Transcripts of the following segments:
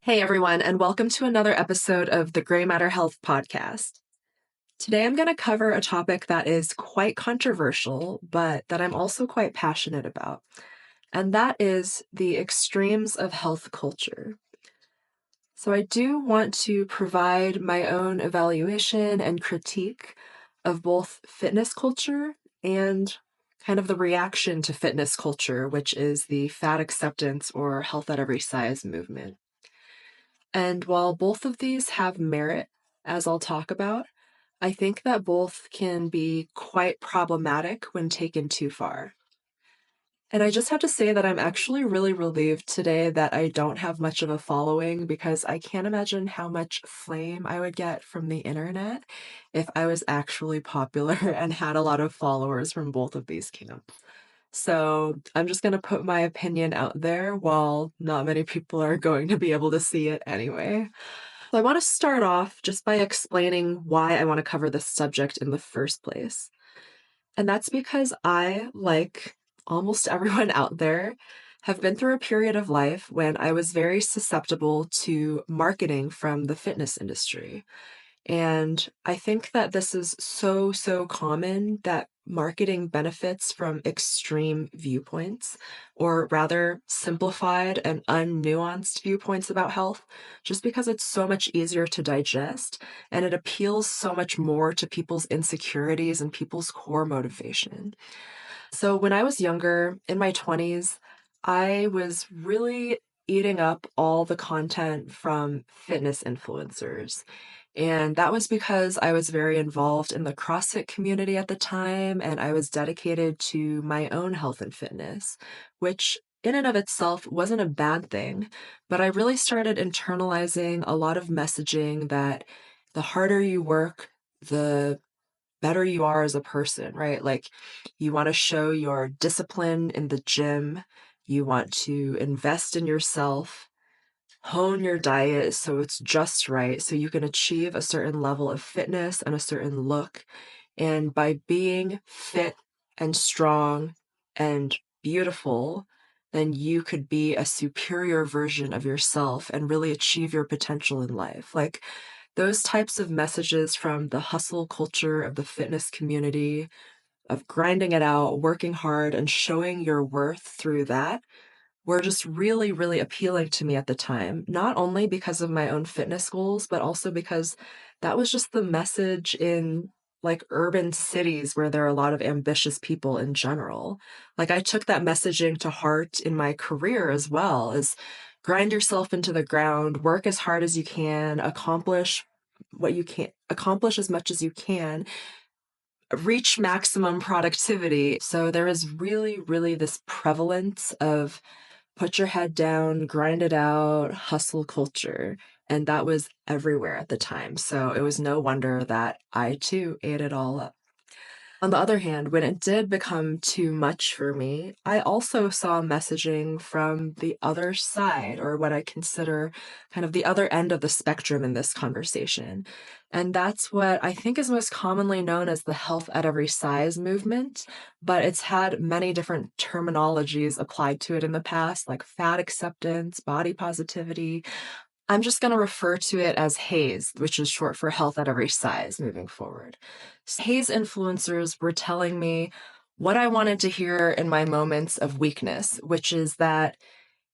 Hey everyone, and welcome to another episode of the Gray Matter Health Podcast. Today I'm going to cover a topic that is quite controversial, but that I'm also quite passionate about, and that is the extremes of health culture. So I do want to provide my own evaluation and critique of both fitness culture and kind of the reaction to fitness culture, which is the fat acceptance or health at every size movement. And while both of these have merit, as I'll talk about, I think that both can be quite problematic when taken too far. And I just have to say that I'm actually really relieved today that I don't have much of a following because I can't imagine how much flame I would get from the internet if I was actually popular and had a lot of followers from both of these camps. So I'm just going to put my opinion out there while not many people are going to be able to see it anyway. So I want to start off just by explaining why I want to cover this subject in the first place. And that's because I, like almost everyone out there, have been through a period of life when I was very susceptible to marketing from the fitness industry. And I think that this is so common that marketing benefits from extreme viewpoints, or rather simplified and unnuanced viewpoints about health, just because it's so much easier to digest and it appeals so much more to people's insecurities and people's core motivation. So when I was younger, in my 20s, I was really eating up all the content from fitness influencers. And that was because I was very involved in the CrossFit community at the time, and I was dedicated to my own health and fitness, which in and of itself wasn't a bad thing. But I really started internalizing a lot of messaging that the harder you work, the better you are as a person, right? Like you want to show your discipline in the gym, you want to invest in yourself, hone your diet so it's just right, so you can achieve a certain level of fitness and a certain look. And by being fit and strong and beautiful, then you could be a superior version of yourself and really achieve your potential in life. Like those types of messages from the hustle culture of the fitness community, of grinding it out, working hard, and showing your worth through that were just really appealing to me at the time, not only because of my own fitness goals, but also because that was just the message in like urban cities where there are a lot of ambitious people in general. Like I took that messaging to heart in my career as well, as grind yourself into the ground, work as hard as you can, accomplish what you can, accomplish as much as you can, reach maximum productivity. So there is really this prevalence of put your head down, grind it out, hustle culture. And that was everywhere at the time. So it was no wonder that I too ate it all up. On the other hand, when it did become too much for me, I also saw messaging from the other side, or what I consider kind of the other end of the spectrum in this conversation. And that's what I think is most commonly known as the health at every size movement, but it's had many different terminologies applied to it in the past, like fat acceptance, body positivity. I'm just going to refer to it as HAES, which is short for health at every size moving forward. HAES influencers were telling me what I wanted to hear in my moments of weakness, which is that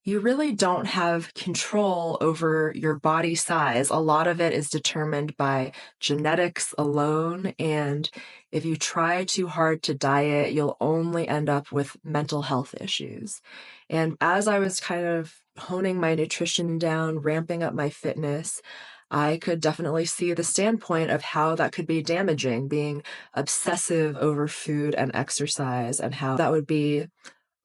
you really don't have control over your body size. A lot of it is determined by genetics alone. And if you try too hard to diet, you'll only end up with mental health issues. And as I was kind of honing my nutrition down, ramping up my fitness, I could definitely see the standpoint of how that could be damaging, being obsessive over food and exercise, and how that would be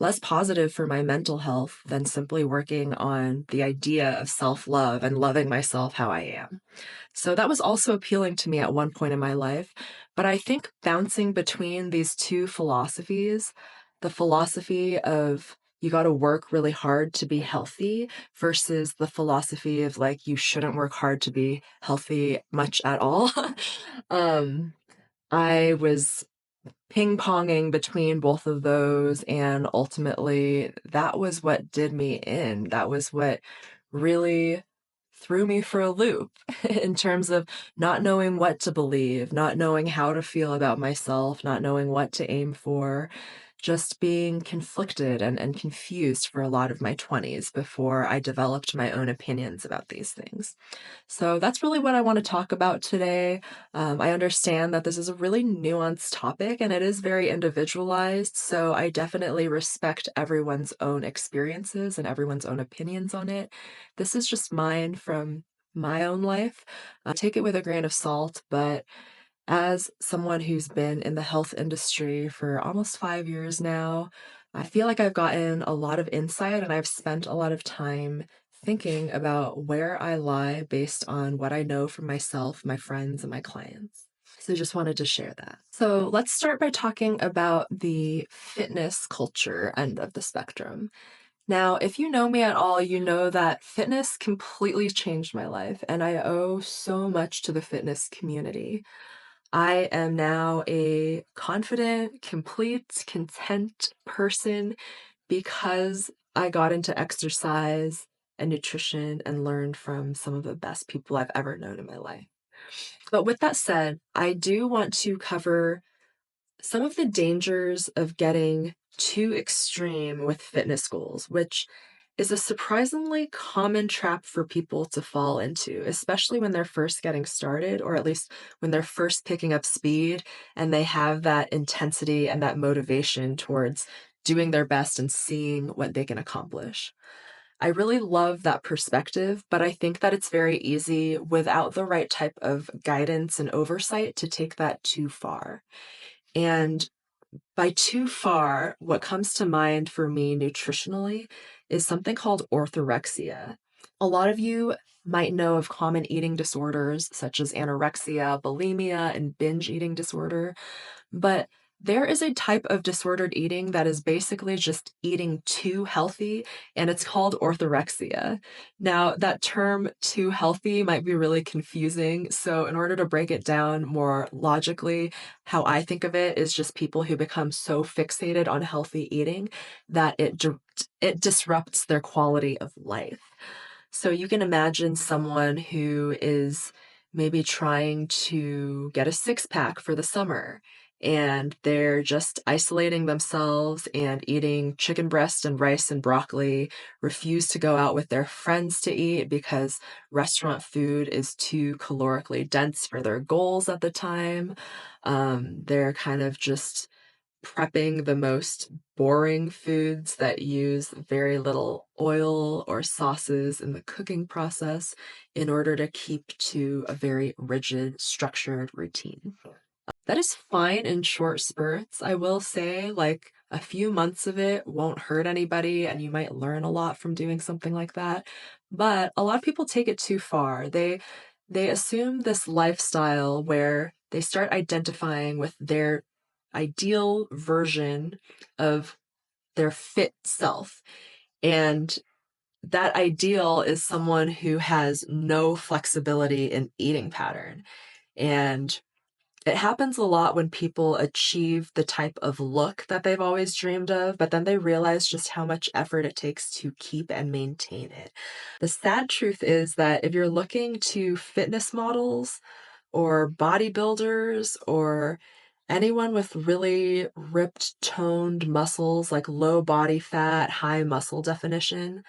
less positive for my mental health than simply working on the idea of self-love and loving myself how I am. So that was also appealing to me at one point in my life. But I think bouncing between these two philosophies, the philosophy of you got to work really hard to be healthy versus the philosophy of like you shouldn't work hard to be healthy much at all. um, I was ping-ponging between both of those, and ultimately that was what did me in. That was what really threw me for a loop in terms of not knowing what to believe, not knowing how to feel about myself, not knowing what to aim for, just being conflicted and confused for a lot of my 20s before I developed my own opinions about these things. So that's really what I want to talk about today. I understand that this is a really nuanced topic and it is very individualized. So I definitely respect everyone's own experiences and everyone's own opinions on it. This is just mine from my own life. Take it with a grain of salt, but as someone who's been in the health industry for almost 5 years now, I feel like I've gotten a lot of insight and I've spent a lot of time thinking about where I lie based on what I know from myself, my friends, and my clients. So just wanted to share that. So let's start by talking about the fitness culture end of the spectrum. Now, if you know me at all, you know that fitness completely changed my life, and I owe so much to the fitness community. I am now a confident, complete, content person because I got into exercise and nutrition and learned from some of the best people I've ever known in my life. But with that said, I do want to cover some of the dangers of getting too extreme with fitness goals, which is a surprisingly common trap for people to fall into, especially when they're first getting started, or at least when they're first picking up speed and they have that intensity and that motivation towards doing their best and seeing what they can accomplish. I really love that perspective, but I think that it's very easy without the right type of guidance and oversight to take that too far. And by too far, what comes to mind for me nutritionally is something called orthorexia. A lot of you might know of common eating disorders such as anorexia, bulimia, and binge eating disorder. But there is a type of disordered eating that is basically just eating too healthy, and it's called orthorexia. Now, that term too healthy might be really confusing. So, in order to break it down more logically, how I think of it is just people who become so fixated on healthy eating that it disrupts their quality of life. So you can imagine someone who is maybe trying to get a six pack for the summer and they're just isolating themselves and eating chicken breast and rice and broccoli, refuse to go out with their friends to eat because restaurant food is too calorically dense for their goals at the time. They're kind of just prepping the most boring foods that use very little oil or sauces in the cooking process in order to keep to a very rigid, structured routine. That is fine in short spurts. I will say, like, a few months of it won't hurt anybody, and you might learn a lot from doing something like that. But a lot of people take it too far. They assume this lifestyle where they start identifying with their ideal version of their fit self. And that ideal is someone who has no flexibility in eating pattern. And it happens a lot when people achieve the type of look that they've always dreamed of, but then they realize just how much effort it takes to keep and maintain it. The sad truth is that if you're looking to fitness models or bodybuilders or anyone with really ripped, toned muscles, like low body fat, high muscle definition,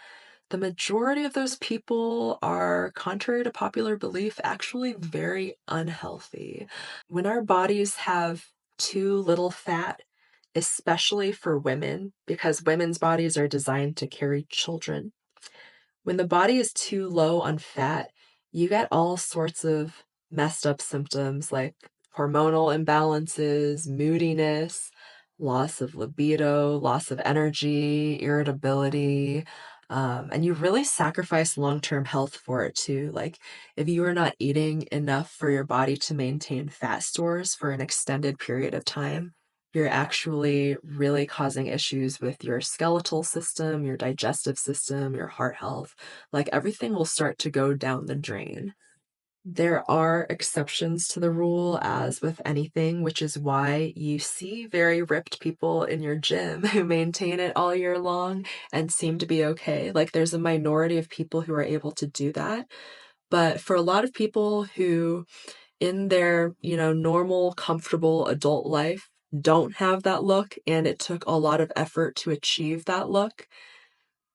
the majority of those people are, contrary to popular belief, actually very unhealthy. When our bodies have too little fat, especially for women, because women's bodies are designed to carry children, when the body is too low on fat, you get all sorts of messed up symptoms like hormonal imbalances, moodiness, loss of libido, loss of energy, irritability. And you really sacrifice long term health for it too. Like, if you are not eating enough for your body to maintain fat stores for an extended period of time, you're actually really causing issues with your skeletal system, your digestive system, your heart health. Like, everything will start to go down the drain. There are exceptions to the rule, as with anything, which is why you see very ripped people in your gym who maintain it all year long and seem to be okay. Like, there's a minority of people who are able to do that. But for a lot of people who, in their, normal, comfortable adult life, don't have that look, and it took a lot of effort to achieve that look,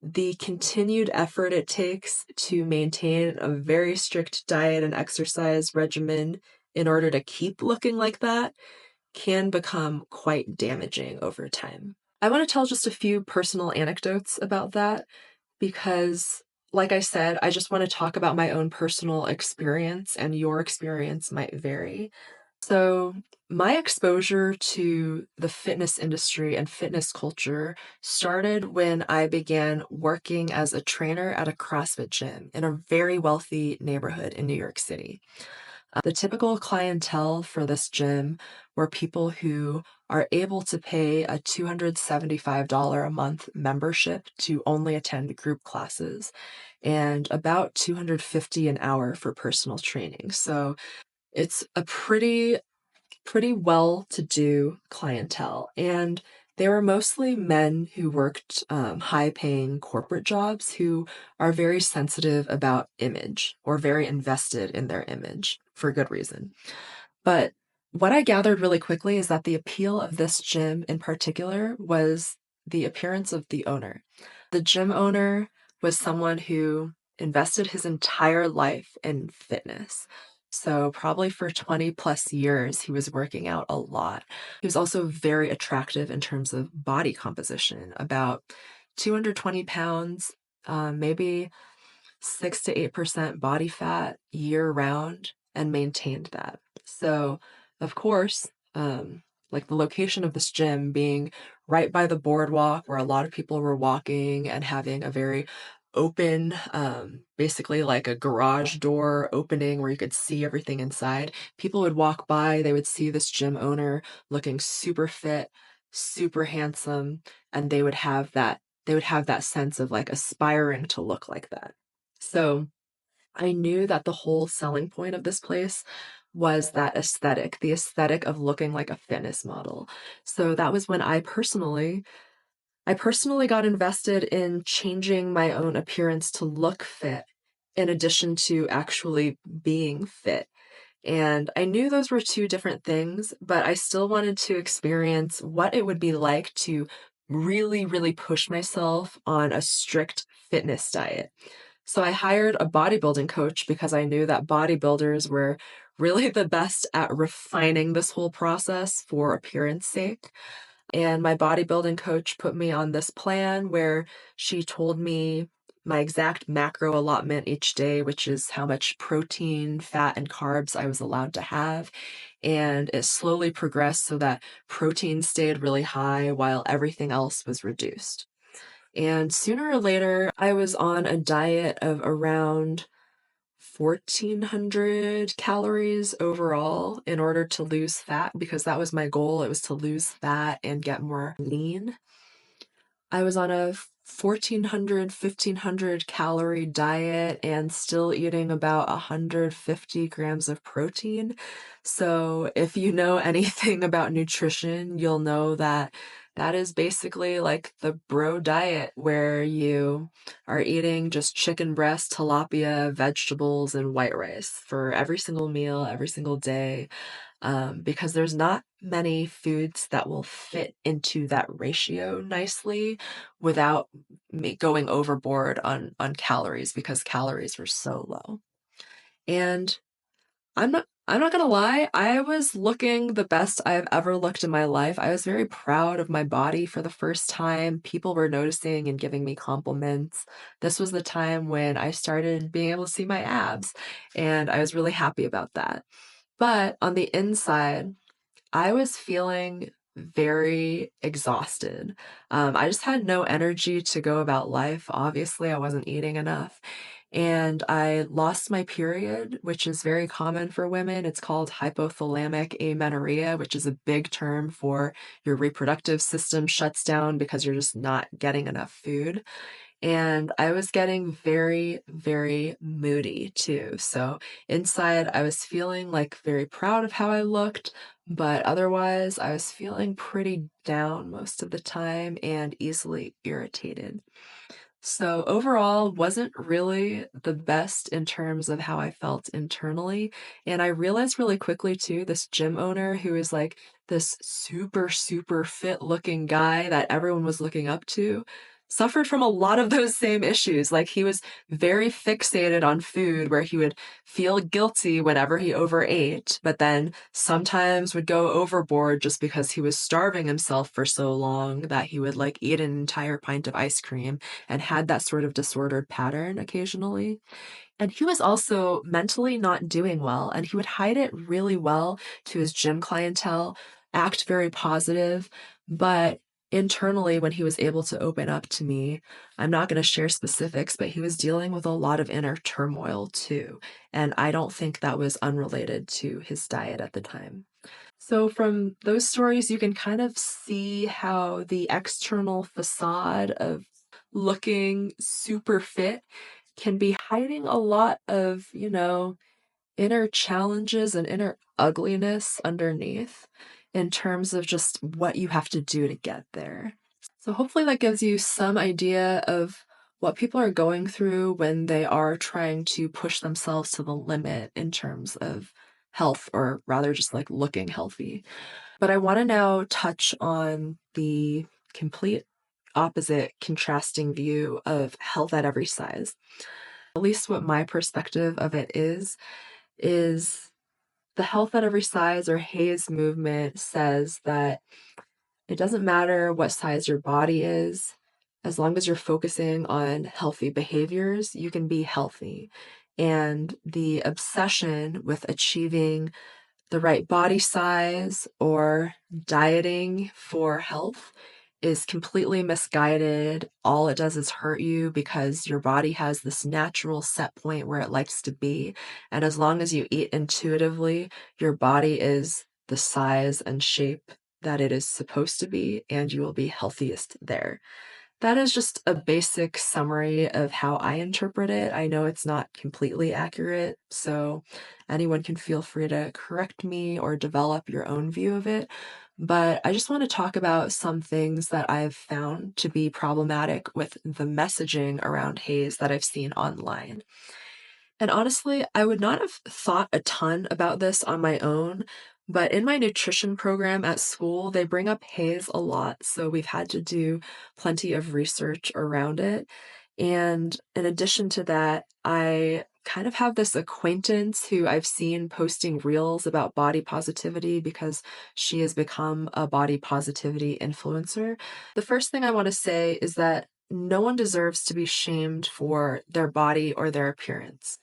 the continued effort it takes to maintain a very strict diet and exercise regimen in order to keep looking like that can become quite damaging over time. I want to tell just a few personal anecdotes about that because, like I said, I just want to talk about my own personal experience, and your experience might vary. So, my exposure to the fitness industry and fitness culture started when I began working as a trainer at a CrossFit gym in a very wealthy neighborhood in New York City. The typical clientele for this gym were people who are able to pay a $275 a month membership to only attend group classes and about $250 an hour for personal training. So, it's a pretty well-to-do clientele, and they were mostly men who worked high-paying corporate jobs who are very sensitive about image or very invested in their image for good reason. But what I gathered really quickly is that the appeal of this gym in particular was the appearance of the owner. The gym owner was someone who invested his entire life in fitness. So, probably for 20 plus years, he was working out a lot. He was also very attractive in terms of body composition, about 220 pounds, maybe 6 to 8% body fat year round, and maintained that. So, of course, like the location of this gym being right by the boardwalk where a lot of people were walking and having a very open, basically like a garage door opening where you could see everything inside. People would walk by, they would see this gym owner looking super fit, super handsome, and they would have that sense of like aspiring to look like that. So I knew that the whole selling point of this place was that aesthetic, the aesthetic of looking like a fitness model. So that was when I personally got invested in changing my own appearance to look fit in addition to actually being fit. And I knew those were two different things, but I still wanted to experience what it would be like to really, really push myself on a strict fitness diet. So I hired a bodybuilding coach because I knew that bodybuilders were really the best at refining this whole process for appearance sake. And my bodybuilding coach put me on this plan where she told me my exact macro allotment each day, which is how much protein, fat, and carbs I was allowed to have. And it slowly progressed so that protein stayed really high while everything else was reduced. And sooner or later, I was on a diet of around 1,400 calories overall in order to lose fat because that was my goal. It was to lose fat and get more lean. I was on a 1,400, 1,500 calorie diet and still eating about 150 grams of protein. So, if you know anything about nutrition, you'll know that that is basically like the bro diet where you are eating just chicken breast, tilapia, vegetables, and white rice for every single meal, every single day, because there's not many foods that will fit into that ratio nicely without me going overboard on calories because calories were so low. And I'm not gonna lie, I was looking the best I've ever looked in my life. I was very proud of my body for the first time. People were noticing and giving me compliments. This was the time when I started being able to see my abs, and I was really happy about that. But on the inside, I was feeling very exhausted. I just had no energy to go about life. Obviously, I wasn't eating enough. And I lost my period, which is very common for women. It's called hypothalamic amenorrhea, which is a big term for your reproductive system shuts down because you're just not getting enough food. And I was getting very, very moody too. So inside, I was feeling like very proud of how I looked, but otherwise, I was feeling pretty down most of the time and easily irritated. So overall, wasn't really the best in terms of how I felt internally. And I realized really quickly too, this gym owner who is like this super, super fit looking guy that everyone was looking up to suffered from a lot of those same issues. Like he was very fixated on food where he would feel guilty whenever he overate, but then sometimes would go overboard just because he was starving himself for so long that he would like eat an entire pint of ice cream and had that sort of disordered pattern occasionally. And he was also mentally not doing well, and he would hide it really well to his gym clientele, act very positive, but internally, when he was able to open up to me, I'm not going to share specifics, but he was dealing with a lot of inner turmoil too. And I don't think that was unrelated to his diet at the time. So, from those stories, you can kind of see how the external facade of looking super fit can be hiding a lot of, inner challenges and inner ugliness underneath in terms of just what you have to do to get there. So, hopefully, that gives you some idea of what people are going through when they are trying to push themselves to the limit in terms of health, or rather, just like looking healthy. But I want to now touch on the complete opposite, contrasting view of health at every size. At least what my perspective of it is the health at every size, or Hayes movement, says that it doesn't matter what size your body is, as long as you're focusing on healthy behaviors, you can be healthy. And the obsession with achieving the right body size or dieting for health is completely misguided. All it does is hurt you because your body has this natural set point where it likes to be. And as long as you eat intuitively, your body is the size and shape that it is supposed to be, and you will be healthiest there. That is just a basic summary of how I interpret it. I know it's not completely accurate, so anyone can feel free to correct me or develop your own view of it. But I just want to talk about some things that I've found to be problematic with the messaging around haze that I've seen online. And honestly, I would not have thought a ton about this on my own, but in my nutrition program at school, they bring up haze a lot. So we've had to do plenty of research around it. And in addition to that, I kind of have this acquaintance who I've seen posting reels about body positivity because she has become a body positivity influencer. The first thing I want to say is that no one deserves to be shamed for their body or their appearance.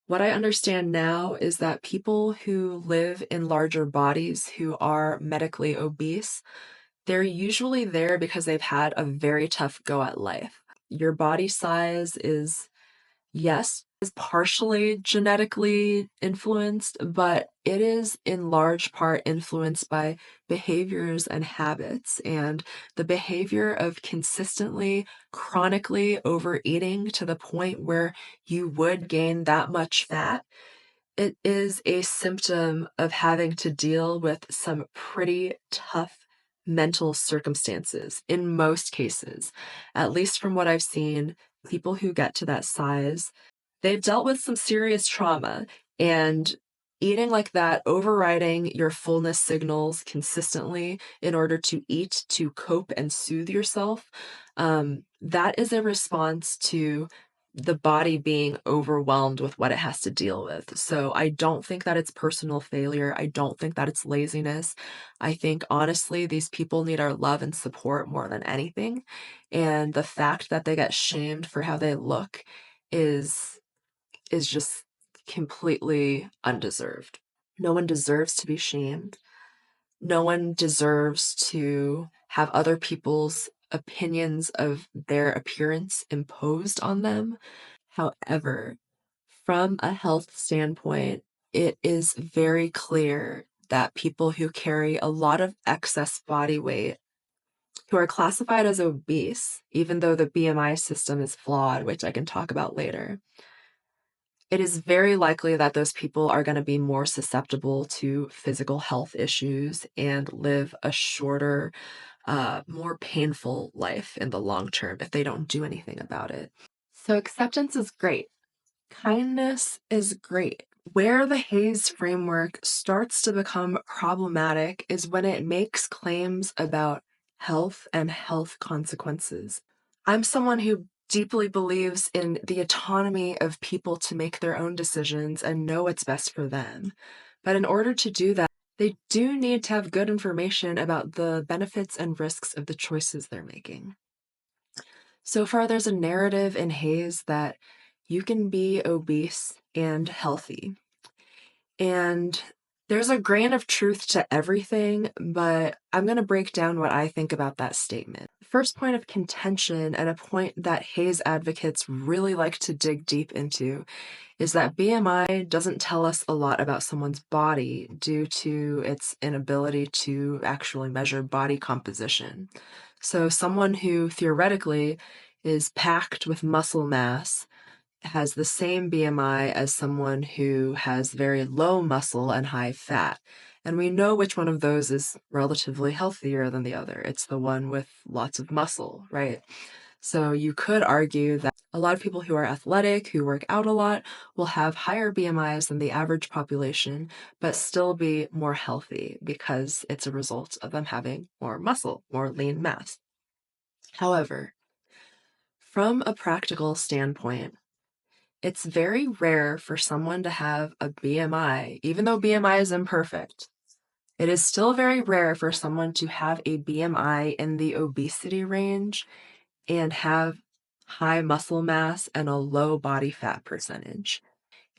What I understand now is that people who live in larger bodies who are medically obese, they're usually there because they've had a very tough go at life. Your body size is, yes, is partially genetically influenced, but it is in large part influenced by behaviors and habits. And the behavior of consistently, chronically overeating to the point where you would gain that much fat, it is a symptom of having to deal with some pretty tough mental circumstances in most cases. At least from what I've seen, people who get to that size, they've dealt with some serious trauma, and eating like that, overriding your fullness signals consistently in order to eat to cope and soothe yourself, that is a response to the body being overwhelmed with what it has to deal with. So I don't think that it's personal failure. I don't think that it's laziness. I think honestly, these people need our love and support more than anything. And the fact that they get shamed for how they look is just completely undeserved. No one deserves to be shamed. No one deserves to have other people's opinions of their appearance imposed on them. However, from a health standpoint, it is very clear that people who carry a lot of excess body weight, who are classified as obese, even though the BMI system is flawed, which I can talk about later, it is very likely that those people are going to be more susceptible to physical health issues and live a shorter, more painful life in the long term if they don't do anything about it. So acceptance is great. Kindness is great. Where the Hayes framework starts to become problematic is when it makes claims about health and health consequences. I'm someone who deeply believes in the autonomy of people to make their own decisions and know what's best for them. But in order to do that, they do need to have good information about the benefits and risks of the choices they're making. So far, there's a narrative in Hayes that you can be obese and healthy. And there's a grain of truth to everything, but I'm going to break down what I think about that statement. First point of contention, and a point that Hayes advocates really like to dig deep into, is that BMI doesn't tell us a lot about someone's body due to its inability to actually measure body composition. So someone who theoretically is packed with muscle mass has the same BMI as someone who has very low muscle and high fat. And we know which one of those is relatively healthier than the other. It's the one with lots of muscle, right? So you could argue that a lot of people who are athletic, who work out a lot, will have higher BMIs than the average population, but still be more healthy because it's a result of them having more muscle, more lean mass. However, from a practical standpoint, it's very rare for someone to have a BMI, even though BMI is imperfect. It is still very rare for someone to have a BMI in the obesity range and have high muscle mass and a low body fat percentage.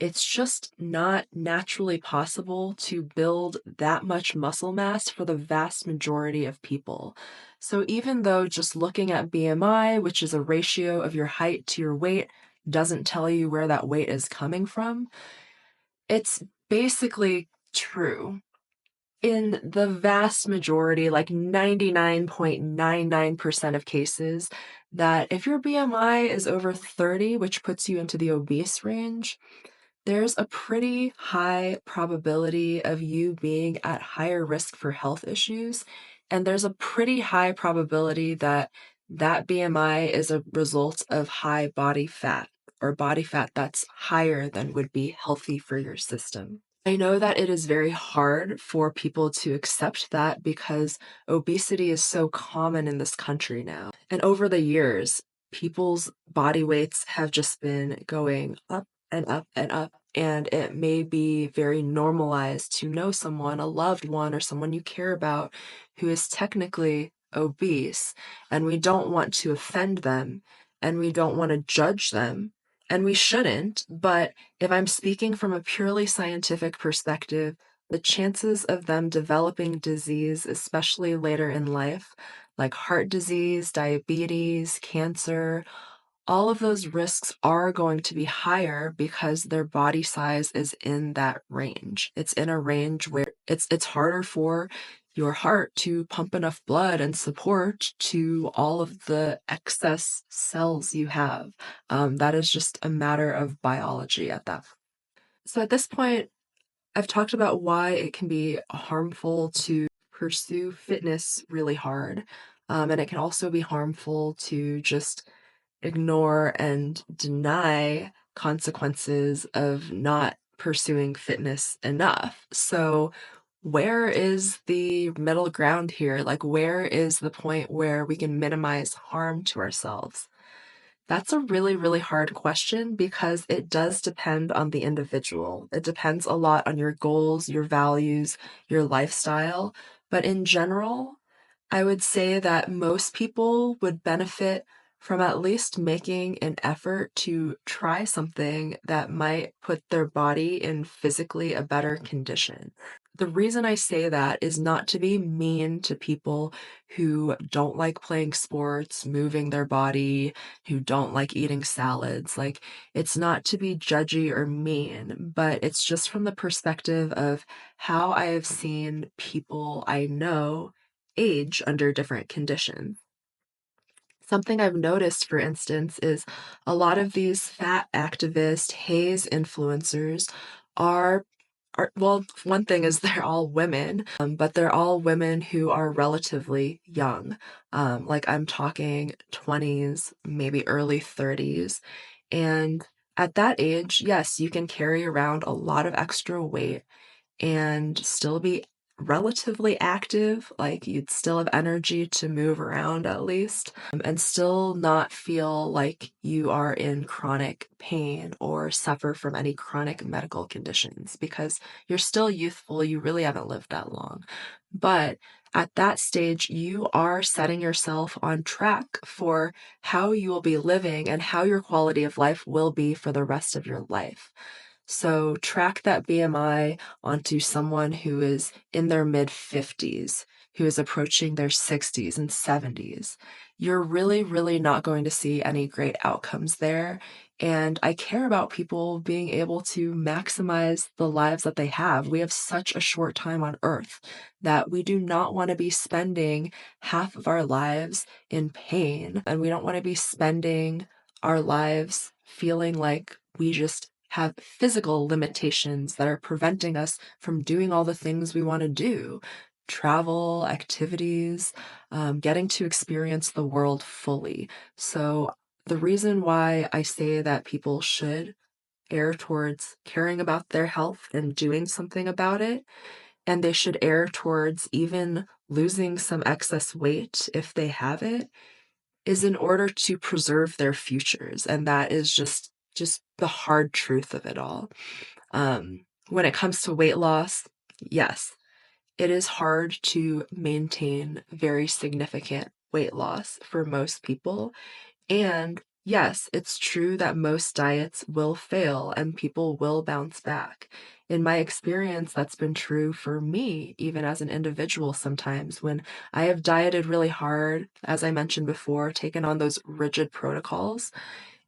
It's just not naturally possible to build that much muscle mass for the vast majority of people. So even though just looking at BMI, which is a ratio of your height to your weight, doesn't tell you where that weight is coming from, it's basically true in the vast majority, like 99.99% of cases, that if your BMI is over 30, which puts you into the obese range, there's a pretty high probability of you being at higher risk for health issues. And there's a pretty high probability that that BMI is a result of high body fat or body fat that's higher than would be healthy for your system. I know that it is very hard for people to accept that because obesity is so common in this country now. And over the years, people's body weights have just been going up and up and up. And it may be very normalized to know someone, a loved one, or someone you care about who is technically obese. And we don't want to offend them and we don't want to judge them. And we shouldn't. But if I'm speaking from a purely scientific perspective, the chances of them developing disease, especially later in life, like heart disease, diabetes, cancer, all of those risks are going to be higher because their body size is in that range. It's in a range where it's harder for your heart to pump enough blood and support to all of the excess cells you have. That is just a matter of biology at that. So at this point, I've talked about why it can be harmful to pursue fitness really hard. And it can also be harmful to just ignore and deny consequences of not pursuing fitness enough. So, where is the middle ground here? Like, where is the point where we can minimize harm to ourselves? That's a really, really hard question because it does depend on the individual. It depends a lot on your goals, your values, your lifestyle. But in general, I would say that most people would benefit from at least making an effort to try something that might put their body in physically a better condition. The reason I say that is not to be mean to people who don't like playing sports, moving their body, who don't like eating salads. Like, it's not to be judgy or mean, but it's just from the perspective of how I have seen people I know age under different conditions. Something I've noticed, for instance, is a lot of these fat activist, haze influencers are well, one thing is they're all women, but they're all women who are relatively young. Like I'm talking 20s, maybe early 30s. And at that age, yes, you can carry around a lot of extra weight and still be relatively active, like you'd still have energy to move around at least, and still not feel like you are in chronic pain or suffer from any chronic medical conditions because you're still youthful, you really haven't lived that long. But at that stage, you are setting yourself on track for how you will be living and how your quality of life will be for the rest of your life. So track that BMI onto someone who is in their mid 50s, who is approaching their 60s and 70s. You're really, really not going to see any great outcomes there. And I care about people being able to maximize the lives that they have. We have such a short time on earth that we do not want to be spending half of our lives in pain. And we don't want to be spending our lives feeling like we just have physical limitations that are preventing us from doing all the things we want to do, travel, activities, getting to experience the world fully. So, the reason why I say that people should err towards caring about their health and doing something about it, and they should err towards even losing some excess weight if they have it, is in order to preserve their futures. And that is just the hard truth of it all. When it comes to weight loss, yes, it is hard to maintain very significant weight loss for most people. And yes, it's true that most diets will fail and people will bounce back. In my experience, that's been true for me, even as an individual sometimes. When I have dieted really hard, as I mentioned before, taken on those rigid protocols,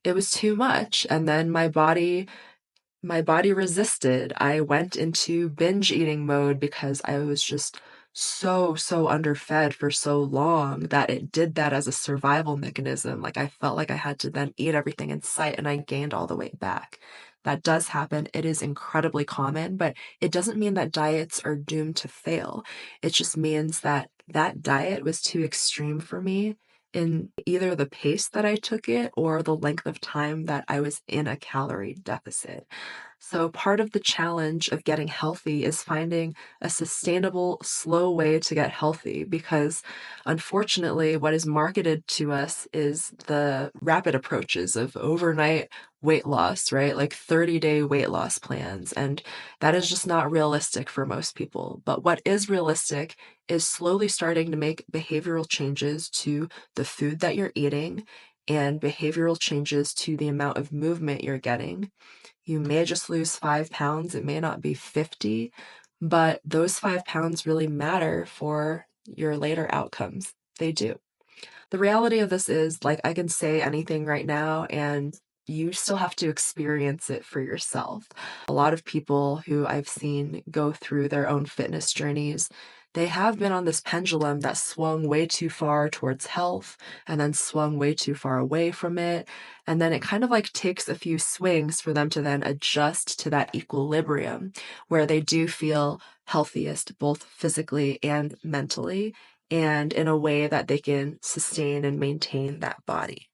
it was too much. And then my body resisted. I went into binge eating mode because I was just so underfed for so long that it did that as a survival mechanism. Like I felt like I had to then eat everything in sight and I gained all the weight back. That does happen. It is incredibly common, but it doesn't mean that diets are doomed to fail. It just means that that diet was too extreme for me in either the pace that I took it or the length of time that I was in a calorie deficit. So, part of the challenge of getting healthy is finding a sustainable, slow way to get healthy because unfortunately, what is marketed to us is the rapid approaches of overnight weight loss, right? Like 30-day weight loss plans. And that is just not realistic for most people. But what is realistic is slowly starting to make behavioral changes to the food that you're eating and behavioral changes to the amount of movement you're getting. You may just lose 5 pounds, it may not be 50, but those 5 pounds really matter for your later outcomes. They do. The reality of this is, like, I can say anything right now, and you still have to experience it for yourself. A lot of people who I've seen go through their own fitness journeys, they have been on this pendulum that swung way too far towards health and then swung way too far away from it. And then it kind of like takes a few swings for them to then adjust to that equilibrium where they do feel healthiest, both physically and mentally and in a way that they can sustain and maintain that body.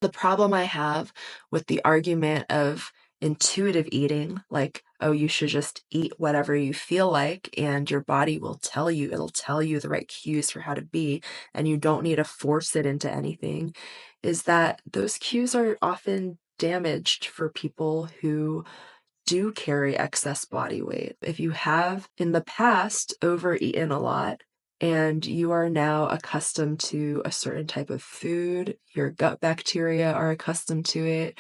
The problem I have with the argument of intuitive eating, like, oh, you should just eat whatever you feel like, and your body will tell you, it'll tell you the right cues for how to be, and you don't need to force it into anything, is that those cues are often damaged for people who do carry excess body weight. If you have in the past overeaten a lot and you are now accustomed to a certain type of food, your gut bacteria are accustomed to it,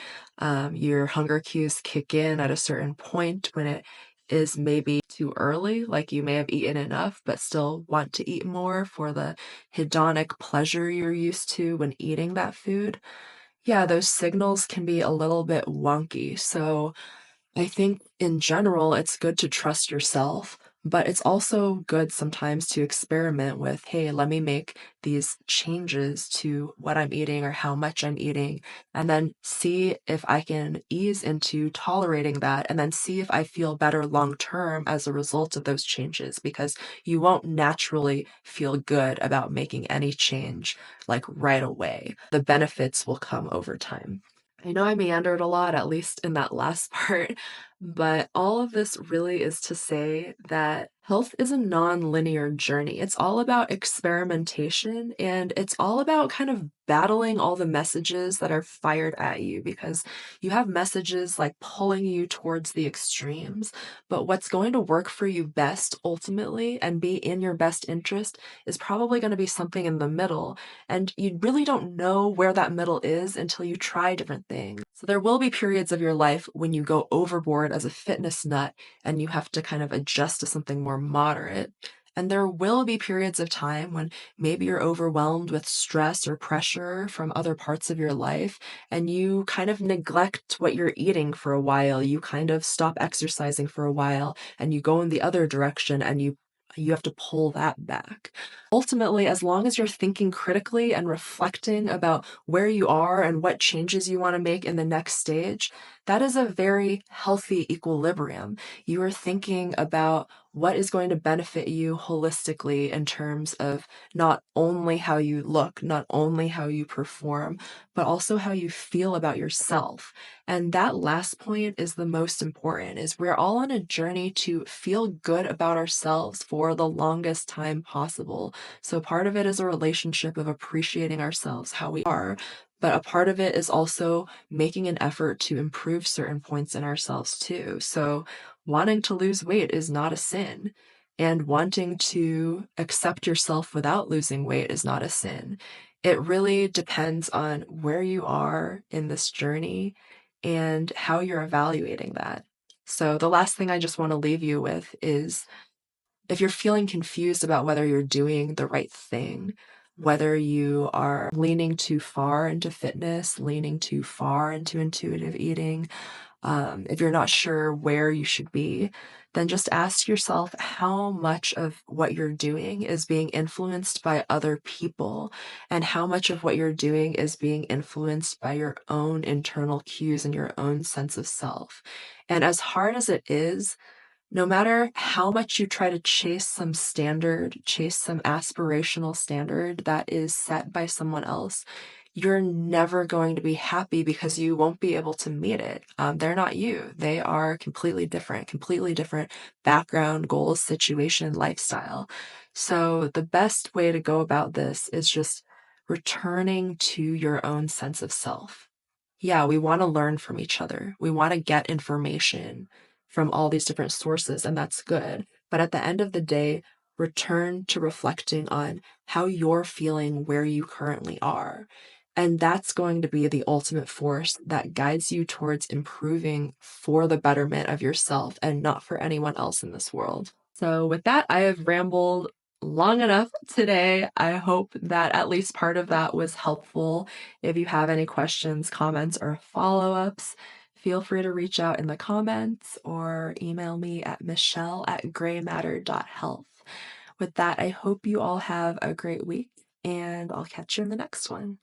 your hunger cues kick in at a certain point when it is maybe too early, like you may have eaten enough but still want to eat more for the hedonic pleasure you're used to when eating that food. Yeah, those signals can be a little bit wonky. So I think in general, it's good to trust yourself, But it's also good sometimes to experiment with, hey, let me make these changes to what I'm eating or how much I'm eating, and then see if I can ease into tolerating that, and then see if I feel better long term as a result of those changes, because you won't naturally feel good about making any change like right away. The benefits will come over time. I know I meandered a lot, at least in that last part, but all of this really is to say that health is a non-linear journey. It's all about experimentation, and it's all about kind of battling all the messages that are fired at you, because you have messages like pulling you towards the extremes. But what's going to work for you best ultimately and be in your best interest is probably going to be something in the middle. And you really don't know where that middle is until you try different things. So there will be periods of your life when you go overboard as a fitness nut and you have to kind of adjust to something more moderate. And there will be periods of time when maybe you're overwhelmed with stress or pressure from other parts of your life, and you kind of neglect what you're eating for a while. You kind of stop exercising for a while and you go in the other direction, and you have to pull that back. Ultimately, as long as you're thinking critically and reflecting about where you are and what changes you want to make in the next stage, that is a very healthy equilibrium. You are thinking about what is going to benefit you holistically in terms of not only how you look, not only how you perform, but also how you feel about yourself. And that last point is the most important, is we're all on a journey to feel good about ourselves for the longest time possible. So part of it is a relationship of appreciating ourselves, how we are, but a part of it is also making an effort to improve certain points in ourselves too. So wanting to lose weight is not a sin, and wanting to accept yourself without losing weight is not a sin. It really depends on where you are in this journey and how you're evaluating that. So the last thing I just want to leave you with is, if you're feeling confused about whether you're doing the right thing, whether you are leaning too far into fitness, leaning too far into intuitive eating, if you're not sure where you should be, then just ask yourself how much of what you're doing is being influenced by other people, and how much of what you're doing is being influenced by your own internal cues and your own sense of self. And as hard as it is, no matter how much you try to chase some standard, chase some aspirational standard that is set by someone else, you're never going to be happy because you won't be able to meet it. They're not you. They are completely different background, goals, situation, lifestyle. So the best way to go about this is just returning to your own sense of self. Yeah, we want to learn from each other. We want to get information from all these different sources, and that's good. But at the end of the day, return to reflecting on how you're feeling where you currently are. And that's going to be the ultimate force that guides you towards improving for the betterment of yourself and not for anyone else in this world. So, with that, I have rambled long enough today. I hope that at least part of that was helpful. If you have any questions, comments, or follow ups, feel free to reach out in the comments or email me at michelle@graymatter.health. With that, I hope you all have a great week, and I'll catch you in the next one.